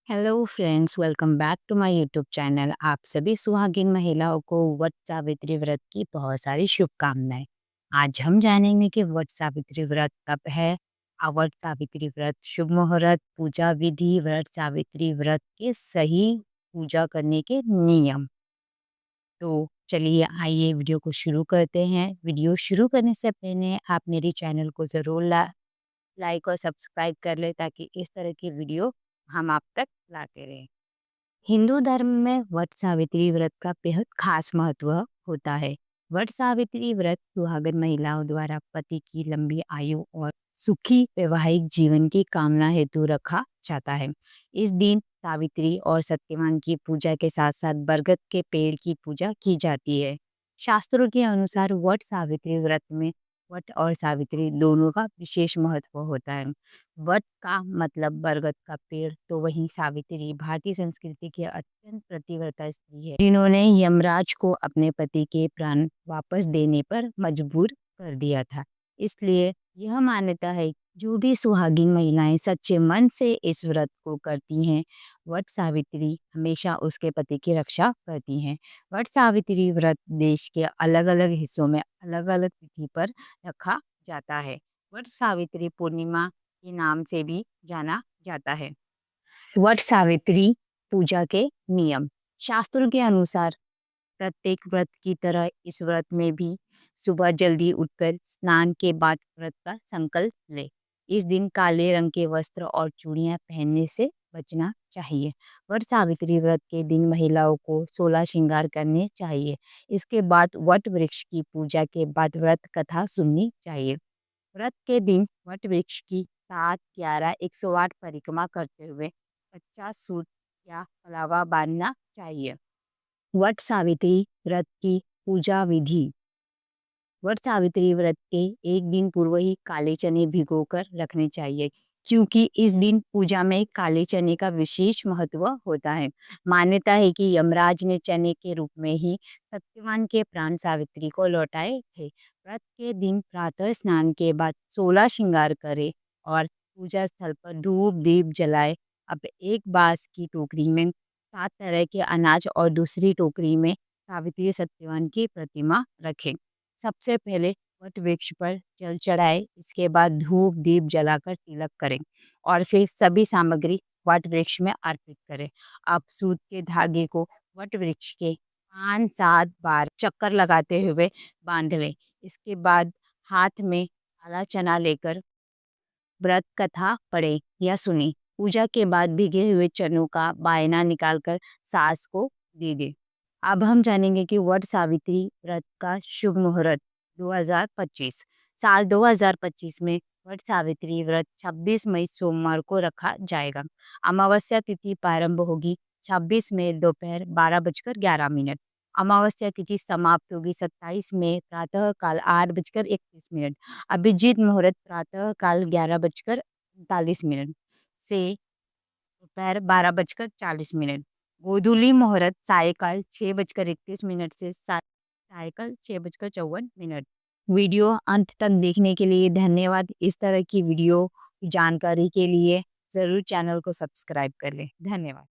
Hello friends, welcome back to my YouTube channel. आप सभी सुहागिन महिलाओं को वट सावित्री व्रत की बहुत सारी शुभकामनाएं। आज हम जानेंगे कि वट सावित्री व्रत कब है, वट सावित्री व्रत शुभ मुहूर्त, पूजा विधि, वट सावित्री व्रत के सही पूजा करने के नियम। तो चलिए आइए वीडियो को शुरू करते हैं। वीडियो शुरू करने से पहले आप मेरी चैनल को ज़रूर लाइक और सब्सक्राइब कर ले ताकि इस तरह की वीडियो हम आप तक लाते रहें। हिंदू धर्म में वट सावित्री व्रत का बेहद खास महत्व होता है। वट सावित्री व्रत सुहागन महिलाओं द्वारा पति की लंबी आयु और सुखी वैवाहिक जीवन की कामना हेतु रखा जाता है। इस दिन सावित्री और सत्यवान की पूजा के साथ साथ बरगद के पेड़ की पूजा की जाती है। शास्त्रों के अनुसार वट सावित्री व्रत में वट और सावित्री दोनों का विशेष महत्व होता है। वट का मतलब बरगद का पेड़, तो वहीं सावित्री भारतीय संस्कृति की अत्यंत प्रतिव्रता स्त्री है जिन्होंने यमराज को अपने पति के प्राण वापस देने पर मजबूर कर दिया था। इसलिए यह मान्यता है जो भी सुहागिन महिलाएं सच्चे मन से इस व्रत को करती हैं, वट सावित्री हमेशा उसके पति की रक्षा करती हैं। वट सावित्री व्रत देश के अलग अलग हिस्सों में अलग अलग तिथि पर रखा जाता है। वट सावित्री पूर्णिमा के नाम से भी जाना जाता है। वट सावित्री पूजा के नियम। शास्त्रों के अनुसार प्रत्येक व्रत की तरह इस व्रत में भी सुबह जल्दी उठकर स्नान के बाद व्रत का संकल्प ले। इस दिन काले रंग के वस्त्र और चूड़ियां पहनने से बचना चाहिए। वट सावित्री व्रत के दिन महिलाओं को 16 श्रृंगार करने चाहिए। इसके बाद वट वृक्ष की पूजा के बाद व्रत कथा सुननी चाहिए। व्रत के दिन वट वृक्ष की 7, 11, 108 परिक्रमा करते हुए कच्चा सूत या अलावा बांधना चाहिए। वट सावित्री व्रत की पूजा विधि। वट सावित्री व्रत के एक दिन पूर्व ही काले चने भिगोकर रखने चाहिए, क्योंकि इस दिन पूजा में काले चने का विशेष महत्व होता है। मान्यता है कि यमराज ने चने के रूप में ही सत्यवान के प्राण सावित्री को लौटाए थे। व्रत के दिन प्रातः स्नान के बाद 16 श्रृंगार करें और पूजा स्थल पर धूप दीप जलाए। अब एक बांस की टोकरी में 7 तरह के अनाज और दूसरी टोकरी में सावित्री सत्यवान की प्रतिमा रखें। सबसे पहले वट वृक्ष पर जल चढ़ाए, इसके बाद धूप दीप जलाकर तिलक करें और फिर सभी सामग्री वट वृक्ष में अर्पित करें। अब सूत के धागे को वट वृक्ष के 5-7 बार चक्कर लगाते हुए बांध लें। इसके बाद हाथ में काला चना लेकर व्रत कथा पढ़े या सुने। पूजा के बाद भीगे हुए चनों का बायना निकालकर सास को दे दे। अब हम जानेंगे कि वट सावित्री व्रत का शुभ मुहूर्त 2025। साल 2025 में वट सावित्री व्रत 26 मई सोमवार को रखा जाएगा। अमावस्या तिथि प्रारंभ होगी 26 मई दोपहर 12:11। अमावस्या तिथि समाप्त होगी 27 मई प्रातः काल 8:31। अभिजीत मुहूर्त प्रातः काल 11:39 से दोपहर 12:40। गोधूली मुहूर्त सायकाल 6:31 से सायकाल 6:54। वीडियो अंत तक देखने के लिए धन्यवाद। इस तरह की वीडियो की जानकारी के लिए ज़रूर चैनल को सब्सक्राइब कर लें। धन्यवाद।